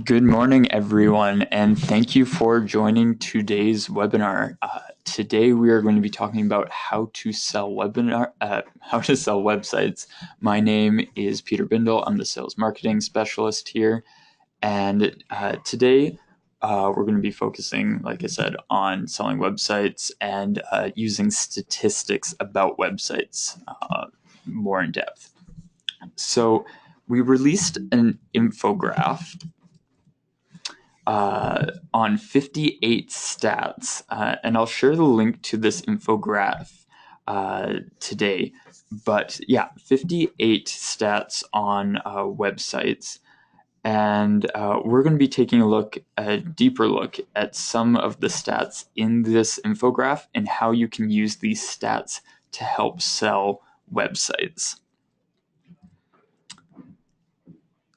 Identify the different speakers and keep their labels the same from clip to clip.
Speaker 1: Good morning, everyone, and thank you for joining today's webinar. Today, we are going to be talking about how to sell websites. My name is Peter Bindle. I'm the sales marketing specialist here, and today we're going to be focusing, like I said, on selling websites and using statistics about websites more in depth. So, we released an infographic on 58 stats, and I'll share the link to this infographic today. But yeah, 58 stats on websites, and we're going to be taking a deeper look at some of the stats in this infographic and how you can use these stats to help sell websites.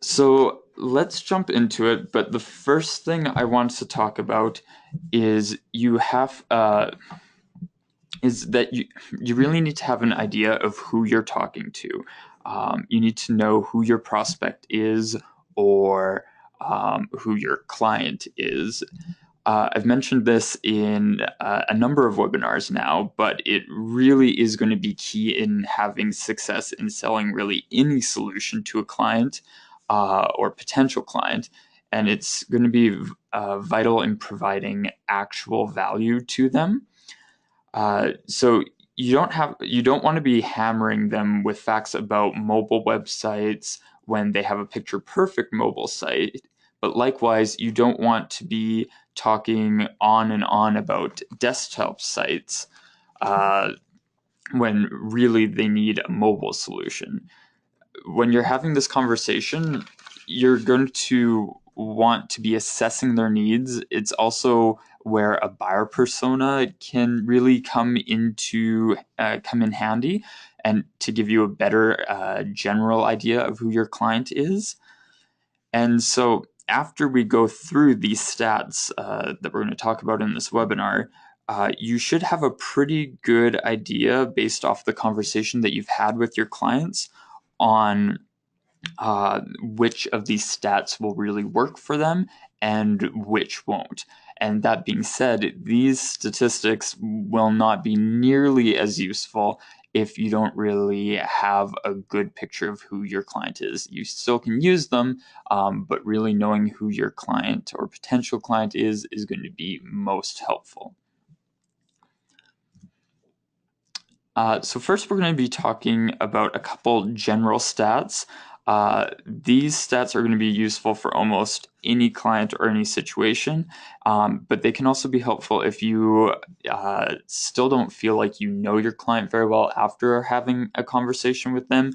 Speaker 1: So let's jump into it. But the first thing I want to talk about is you really need to have an idea of who you're talking to. You need to know who your prospect is or who your client is. I've mentioned this in a number of webinars now, but it really is going to be key in having success in selling really any solution to a client or potential client. And it's going to be vital in providing actual value to them. So you don't want to be hammering them with facts about mobile websites when they have a picture perfect mobile site. But likewise, you don't want to be talking on and on about desktop sites uh, when really they need a mobile solution. When you're having this conversation, you're going to want to be assessing their needs. It's also where a buyer persona can really come in handy, and to give you a better general idea of who your client is. And so after we go through these stats that we're going to talk about in this webinar, you should have a pretty good idea based off the conversation that you've had with your clients on which of these stats will really work for them and which won't. And that being said, these statistics will not be nearly as useful if you don't really have a good picture of who your client is. You still can use them, but really knowing who your client or potential client is going to be most helpful. So first, we're going to be talking about a couple general stats. These stats are going to be useful for almost any client or any situation, but they can also be helpful if you still don't feel like you know your client very well after having a conversation with them,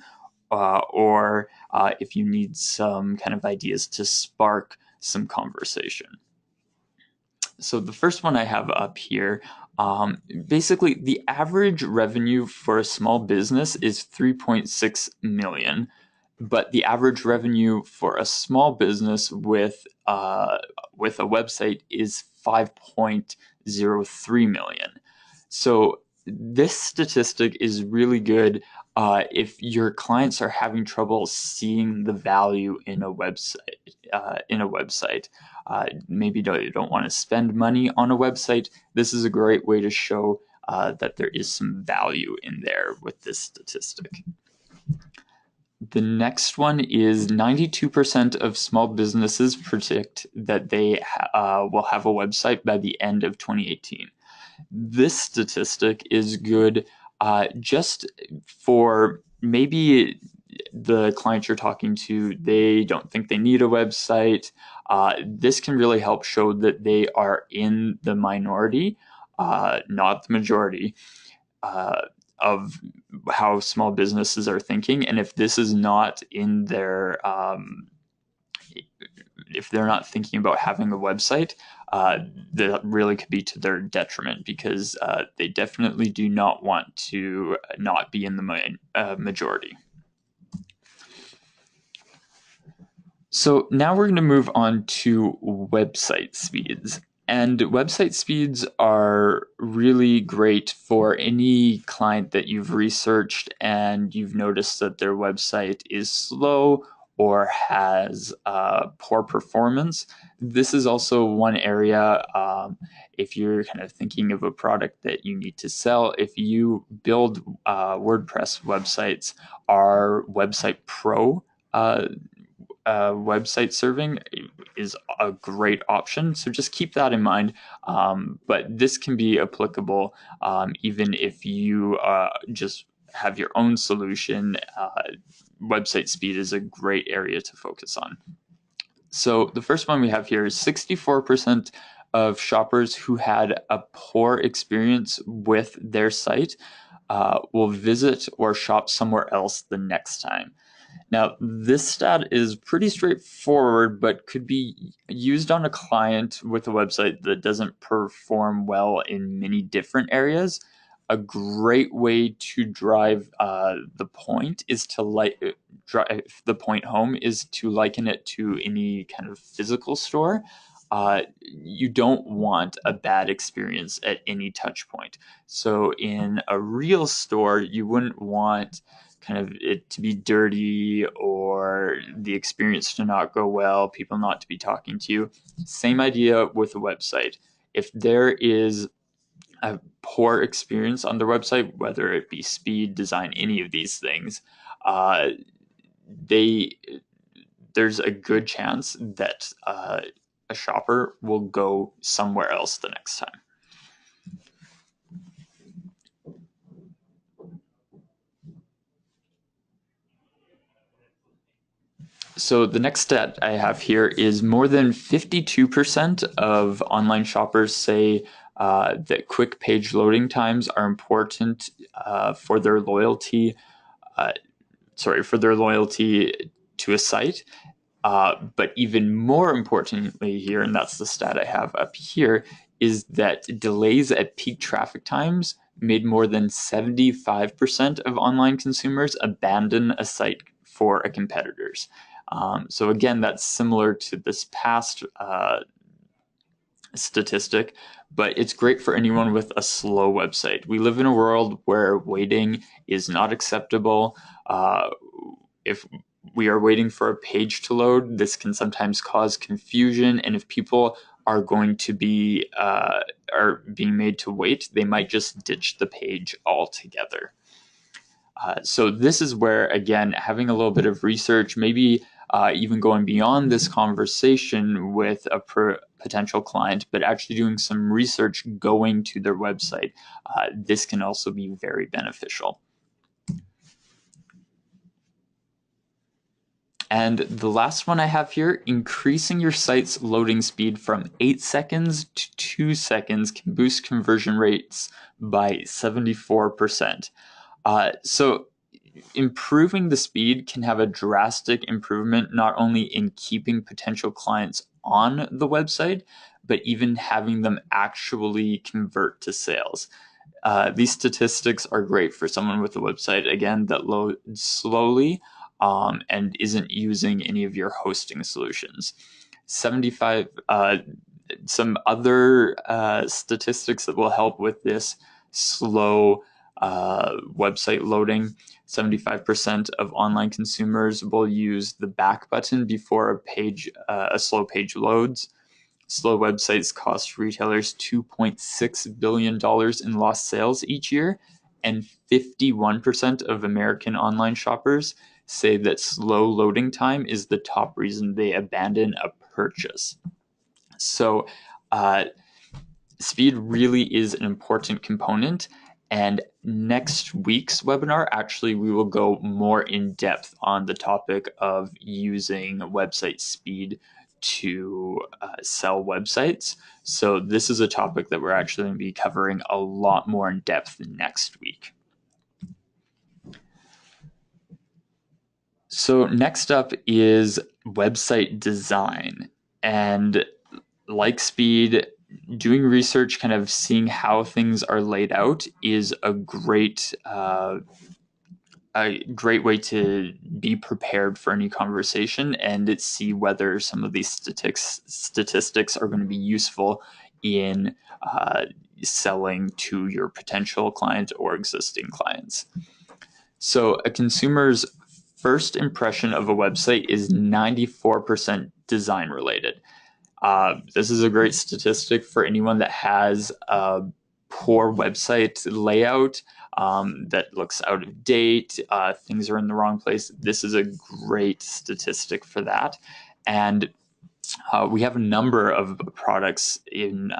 Speaker 1: or if you need some kind of ideas to spark some conversation. So the first one I have up here, basically the average revenue for a small business is 3.6 million, but the average revenue for a small business with a website is 5.03 million. So this statistic is really good if your clients are having trouble seeing the value in a website. Maybe you don't want to spend money on a website. This is a great way to show that there is some value in there with this statistic. The next one is 92% of small businesses predict that they will have a website by the end of 2018. This statistic is good just for maybe the client you're talking to, they don't think they need a website. This can really help show that they are in the minority, not the majority, uh, of how small businesses are thinking. And if this is not in their if they're not thinking about having a website, that really could be to their detriment, because they definitely do not want to not be in the majority. So now we're going to move on to website speeds. And website speeds are really great for any client that you've researched and you've noticed that their website is slow or has poor performance. This is also one area, if you're kind of thinking of a product that you need to sell, if you build WordPress websites, our Website Pro website serving is a great option. So just keep that in mind. But this can be applicable even if you just have your own solution. Website speed is a great area to focus on. So the first one we have here is 64% of shoppers who had a poor experience with their site will visit or shop somewhere else the next time. Now, this stat is pretty straightforward, but could be used on a client with a website that doesn't perform well in many different areas. A great way to drive the point is to drive the point home is to liken it to any kind of physical store. You don't want a bad experience at any touch point. So in a real store, you wouldn't want kind of it to be dirty or the experience to not go well, people not to be talking to you. Same idea with a website. If there is a poor experience on their website, whether it be speed, design, any of these things, there's a good chance that a shopper will go somewhere else the next time. So the next stat I have here is more than 52% of online shoppers say that quick page loading times are important for their loyalty. For their loyalty to a site. But even more importantly here, and that's the stat I have up here, is that delays at peak traffic times made more than 75% of online consumers abandon a site for a competitor's. So again, that's similar to this past statistic, but it's great for anyone with a slow website. We live in a world where waiting is not acceptable. If we are waiting for a page to load, this can sometimes cause confusion, and if people are going to be are being made to wait, they might just ditch the page altogether. So this is where, again, having a little bit of research, maybe even going beyond this conversation with a potential client, but actually doing some research going to their website, this can also be very beneficial. And the last one I have here, increasing your site's loading speed from 8 seconds to 2 seconds can boost conversion rates by 74%. So improving the speed can have a drastic improvement, not only in keeping potential clients on the website, but even having them actually convert to sales. These statistics are great for someone with a website, again, that loads slowly and isn't using any of your hosting solutions. 75, some other statistics that will help with this slow website loading. 75% of online consumers will use the back button before a slow page loads. Slow websites cost retailers $2.6 billion in lost sales each year, and 51% of American online shoppers say that slow loading time is the top reason they abandon a purchase. So speed really is an important component. And next week's webinar, actually, we will go more in depth on the topic of using website speed to sell websites. So this is a topic that we're actually going to be covering a lot more in depth next week. So next up is website design. And like speed, doing research, kind of seeing how things are laid out is a great way to be prepared for any conversation and see whether some of these statistics are going to be useful in selling to your potential client or existing clients. So a consumer's first impression of a website is 94% design related. This is a great statistic for anyone that has a poor website layout that looks out of date, things are in the wrong place. This is a great statistic for that. And we have a number of products in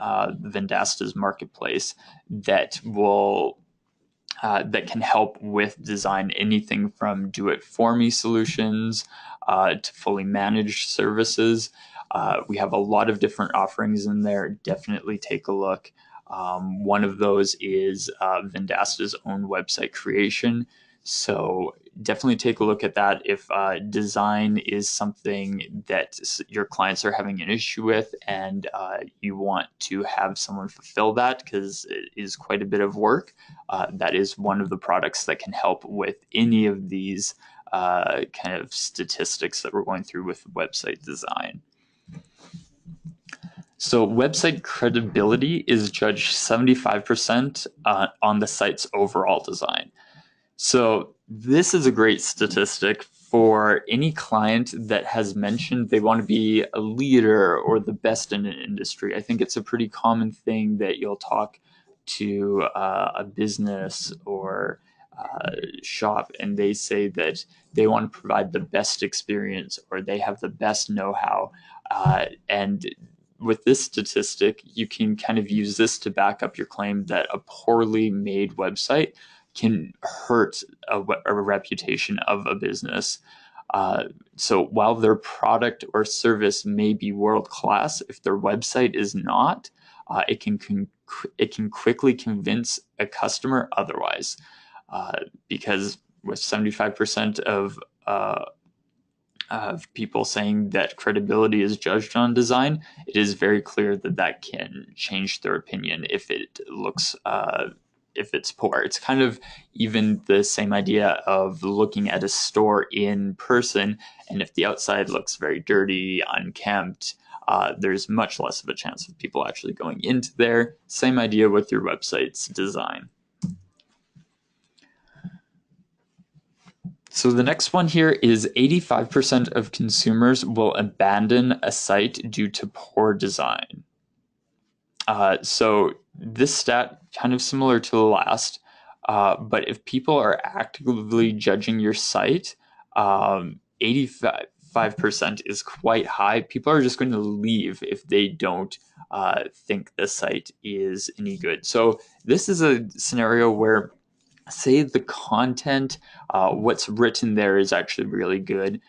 Speaker 1: Vendasta's marketplace that will that can help with design, anything from do-it-for-me solutions to fully managed services. We have a lot of different offerings in there. Definitely take a look. One of those is Vendasta's own website creation. So definitely take a look at that if design is something that your clients are having an issue with, and you want to have someone fulfill that because it is quite a bit of work. That is one of the products that can help with any of these kind of statistics that we're going through with website design. So website credibility is judged 75% on the site's overall design. So this is a great statistic for any client that has mentioned they want to be a leader or the best in an industry. I think it's a pretty common thing that you'll talk to a business or shop and they say that they want to provide the best experience or they have the best know-how. And with this statistic, you can kind of use this to back up your claim that a poorly made website can hurt a reputation of a business. So while their product or service may be world class, if their website is not, it can quickly convince a customer otherwise. Because with 75% of people saying that credibility is judged on design, it is very clear that that can change their opinion if it looks if it's poor. It's kind of even the same idea of looking at a store in person, and if the outside looks very dirty, unkempt, there's much less of a chance of people actually going into there. Same idea with your website's design. So the next one here is 85% of consumers will abandon a site due to poor design. So this stat, kind of similar to the last, but if people are actively judging your site, 85% is quite high. People are just going to leave if they don't think the site is any good. So this is a scenario where, say the content, what's written there is actually really good,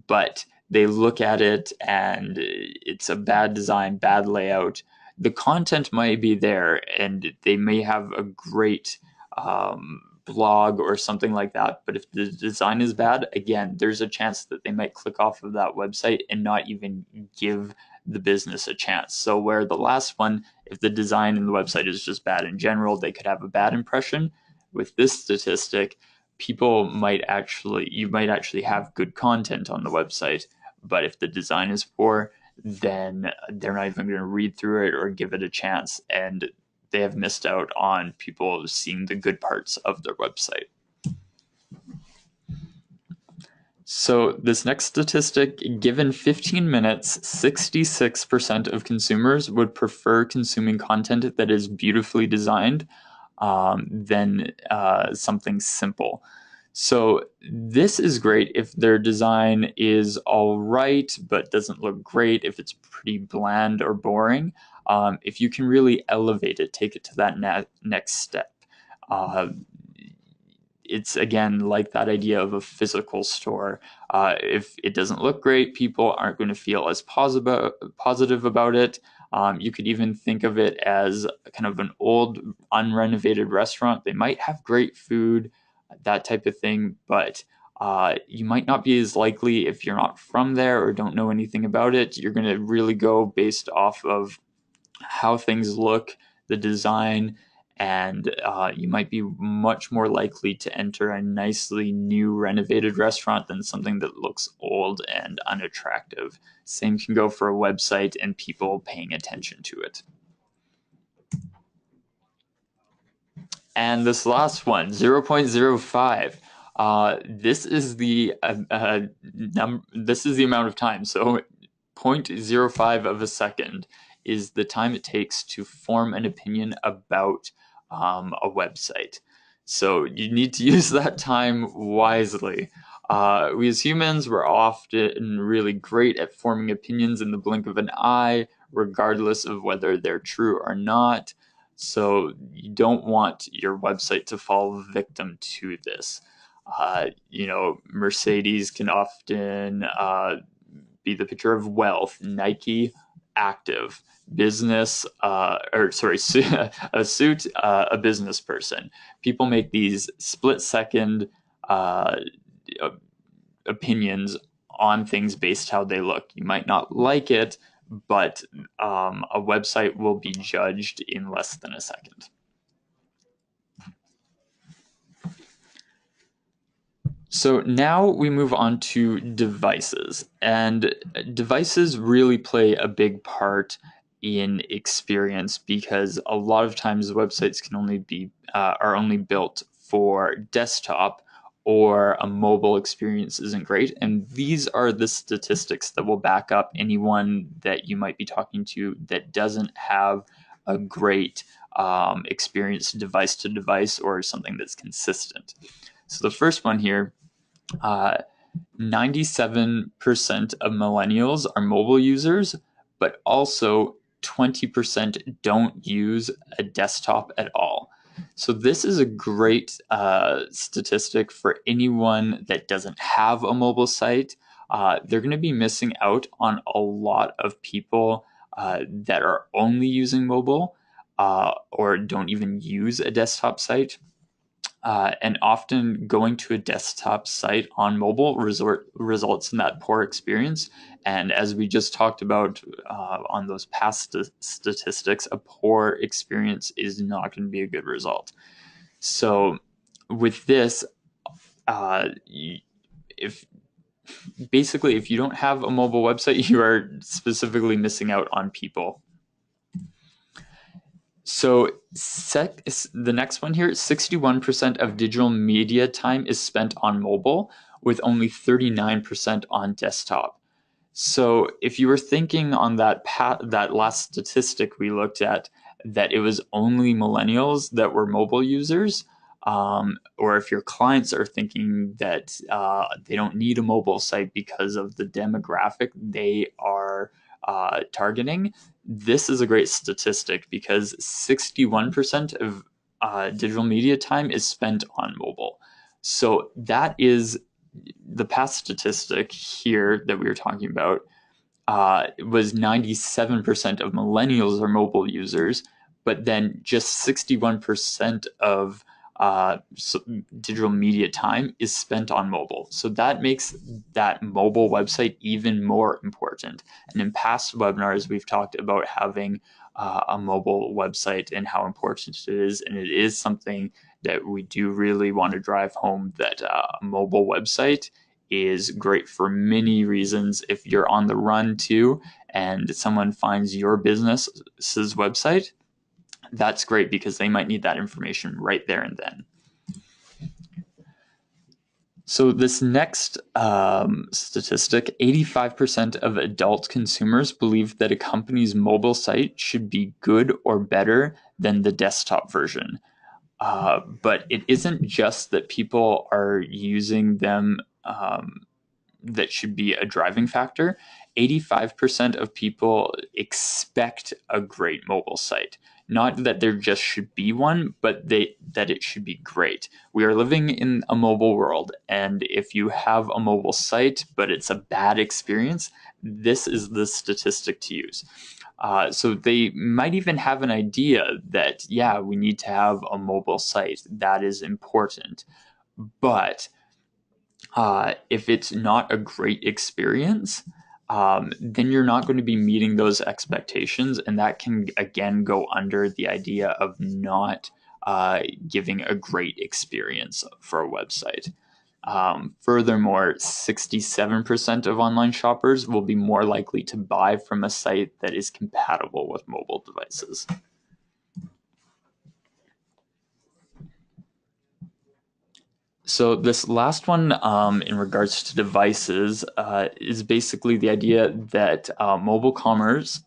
Speaker 1: but they look at it and it's a bad design, bad layout. The content might be there and they may have a great blog or something like that, but if the design is bad, again, there's a chance that they might click off of that website and not even give the business a chance. So where the last one, if the design in the website is just bad in general, they could have a bad impression. With this statistic, you might actually have good content on the website, but if the design is poor, then they're not even going to read through it or give it a chance, and they have missed out on people seeing the good parts of their website. So this next statistic, given 15 minutes, 66% of consumers would prefer consuming content that is beautifully designed than something simple. So this is great if their design is all right, but doesn't look great, if it's pretty bland or boring. If you can really elevate it, take it to that next step. It's again like that idea of a physical store. If it doesn't look great, people aren't going to feel as positive about it. You could even think of it as kind of an old, unrenovated restaurant. They might have great food, that type of thing, but you might not be as likely if you're not from there or don't know anything about it. You're going to really go based off of how things look, the design, and you might be much more likely to enter a nicely new renovated restaurant than something that looks old and unattractive. Same can go for a website and people paying attention to it. And this last one, 0.05. This is the this is the amount of time. So 0.05 of a second is the time it takes to form an opinion about a website. So you need to use that time wisely. We as humans, we're often really great at forming opinions in the blink of an eye, regardless of whether they're true or not. So you don't want your website to fall victim to this. Mercedes can often be the picture of wealth, Nike, active, business, a suit, a business person. People make these split second uh, opinions on things based how they look. You might not like it, but a website will be judged in less than a second. So now we move on to devices, and devices really play a big part in experience because a lot of times websites can are only built for desktop, or a mobile experience isn't great. And these are the statistics that will back up anyone that you might be talking to that doesn't have a great experience device to device, or something that's consistent. So the first one here, 97% of millennials are mobile users, but also 20% don't use a desktop at all. So this is a great statistic for anyone that doesn't have a mobile site. They're going to be missing out on a lot of people that are only using mobile or don't even use a desktop site. And often going to a desktop site on mobile results in that poor experience. And as we just talked about on those past statistics, a poor experience is not going to be a good result. So with this, if you don't have a mobile website, you are specifically missing out on people. So the next one here, 61% of digital media time is spent on mobile, with only 39% on desktop. So if you were thinking on that last statistic we looked at, that it was only millennials that were mobile users, or if your clients are thinking that they don't need a mobile site because of the demographic they are targeting, this is a great statistic because 61% of digital media time is spent on mobile. So that is the past statistic here that we were talking about. Was 97% of millennials are mobile users, but then just 61% of digital media time is spent on mobile. So that makes that mobile website even more important. And in past webinars, we've talked about having a mobile website and how important it is. And it is something that we do really want to drive home, that a mobile website is great for many reasons. If you're on the run too, and someone finds your business's website, that's great because they might need that information right there and then. So this next statistic, 85% of adult consumers believe that a company's mobile site should be good or better than the desktop version. But it isn't just that people are using them that should be a driving factor. 85% of people expect a great mobile site. Not that there just should be one, but that it should be great. We are living in a mobile world, and if you have a mobile site, but it's a bad experience, this is the statistic to use. So they might even have an idea that, yeah, we need to have a mobile site. That is important. But if it's not a great experience, then you're not going to be meeting those expectations. And that can, again, go under the idea of not giving a great experience for a website. Furthermore, 67% of online shoppers will be more likely to buy from a site that is compatible with mobile devices. So this last one, in regards to devices, is basically the idea that mobile commerce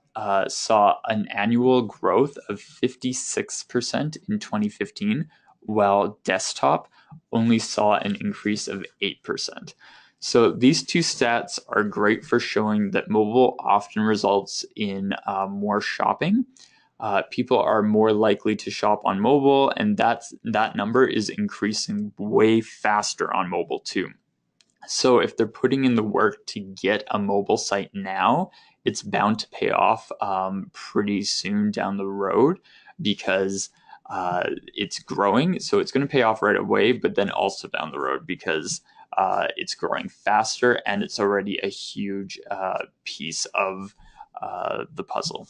Speaker 1: saw an annual growth of 56% in 2015, while desktop only saw an increase of 8%. So these two stats are great for showing that mobile often results in more shopping. People are more likely to shop on mobile, and that number is increasing way faster on mobile too. So if they're putting in the work to get a mobile site now, it's bound to pay off pretty soon down the road because it's growing. So it's going to pay off right away, but then also down the road because it's growing faster and it's already a huge piece of the puzzle.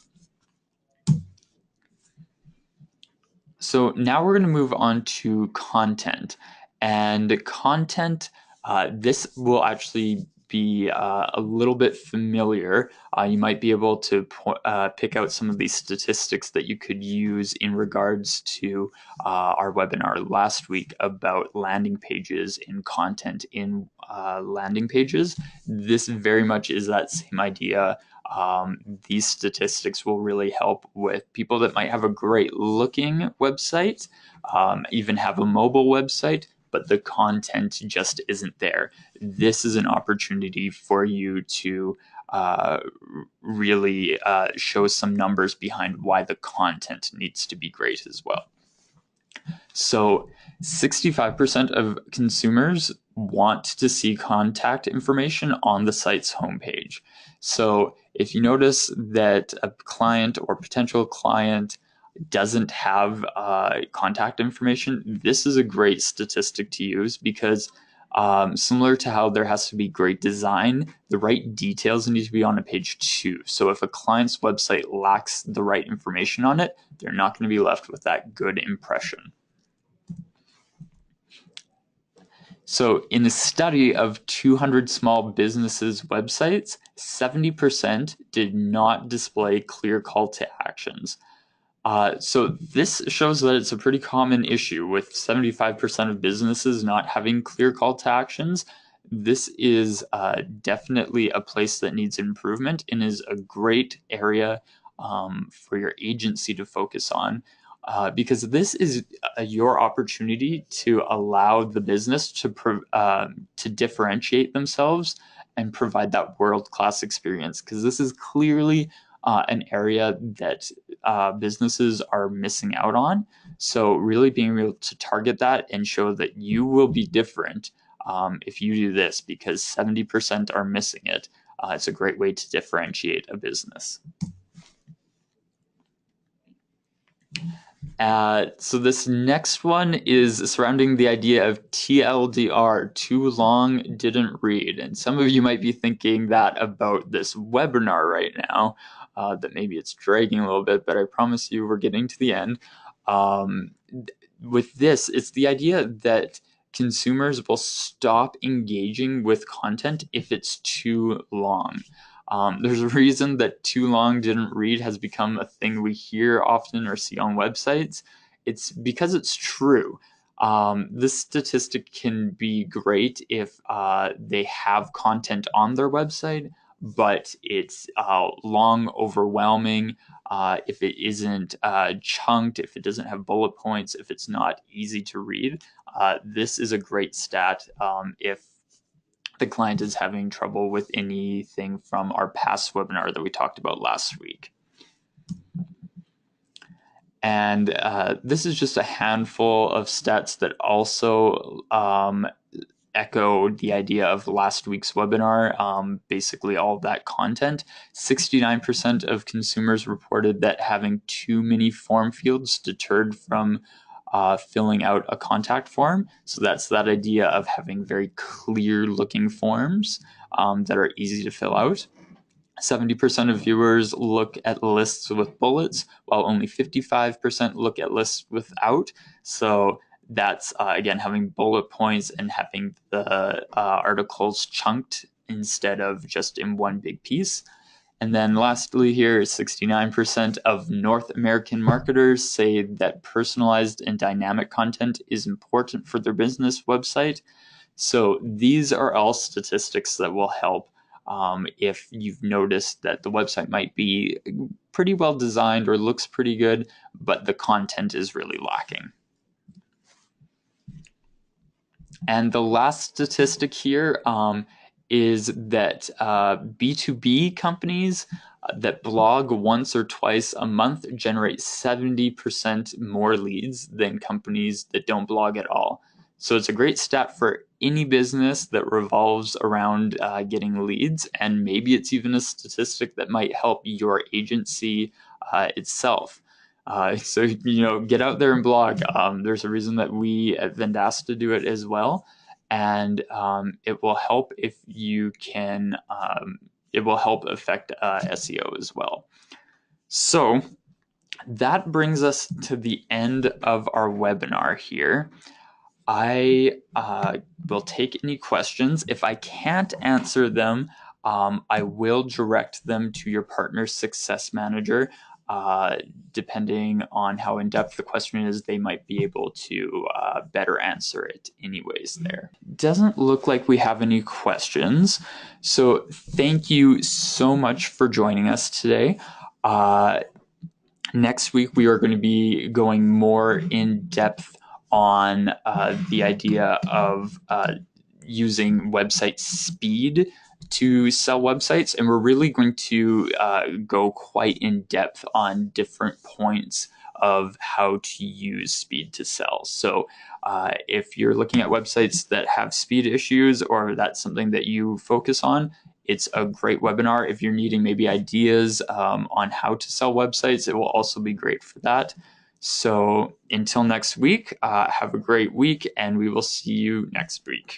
Speaker 1: So now we're going to move on to content. And content, this will actually be a little bit familiar. You might be able to pick out some of these statistics that you could use in regards to our webinar last week about landing pages and content in landing pages. This very much is that same idea. These statistics will really help with people that might have a great looking website, even have a mobile website, but the content just isn't there. This is an opportunity for you to really show some numbers behind why the content needs to be great as well. So 65% of consumers want to see contact information on the site's homepage. So if you notice that a client or potential client doesn't have contact information, this is a great statistic to use because similar to how there has to be great design, the right details need to be on a page too. So if a client's website lacks the right information on it, they're not going to be left with that good impression. So in a study of 200 small businesses' websites, 70% did not display clear call to actions. So this shows that it's a pretty common issue with 75% of businesses not having clear call to actions. This is definitely a place that needs improvement and is a great area for your agency to focus on. Because this is your opportunity to allow the business to differentiate themselves and provide that world-class experience. Because this is clearly an area that businesses are missing out on. So really being able to target that and show that you will be different if you do this, because 70% are missing it. It's a great way to differentiate a business. So this next one is surrounding the idea of TLDR, too long didn't read. And some of you might be thinking that about this webinar right now, that maybe it's dragging a little bit, but I promise you we're getting to the end. With this, it's the idea that consumers will stop engaging with content if it's too long. There's a reason that too long didn't read has become a thing we hear often or see on websites. It's because it's true. This statistic can be great if they have content on their website, but it's long, overwhelming, if it isn't chunked, if it doesn't have bullet points, if it's not easy to read. This is a great stat if the client is having trouble with anything from our past webinar that we talked about last week. And this is just a handful of stats that also echo the idea of last week's webinar, basically all of that content. 69% of consumers reported that having too many form fields deterred from filling out a contact form. So that's that idea of having very clear looking forms that are easy to fill out. 70% of viewers look at lists with bullets, while only 55% look at lists without. So that's, again, having bullet points and having the articles chunked instead of just in one big piece. And then lastly here, 69% of North American marketers say that personalized and dynamic content is important for their business website. So these are all statistics that will help if you've noticed that the website might be pretty well designed or looks pretty good, but the content is really lacking. And the last statistic here is that B2B companies that blog once or twice a month generate 70% more leads than companies that don't blog at all. So it's a great stat for any business that revolves around getting leads, and maybe it's even a statistic that might help your agency itself. So, get out there and blog. There's a reason that we at Vendasta do it as well. And it will help if you can, it will help affect SEO as well. So that brings us to the end of our webinar here. I will take any questions. If I can't answer them, I will direct them to your partner success manager. Depending on how in-depth the question is, they might be able to better answer it anyways there. Doesn't look like we have any questions. So thank you so much for joining us today. Next week, we are going to be going more in depth on the idea of using website speed to sell websites, and we're really going to go quite in depth on different points of how to use speed to sell. So if you're looking at websites that have speed issues, or that's something that you focus on, it's a great webinar. If you're needing maybe ideas on how to sell websites, it will also be great for that. So until next week, have a great week, and we will see you next week.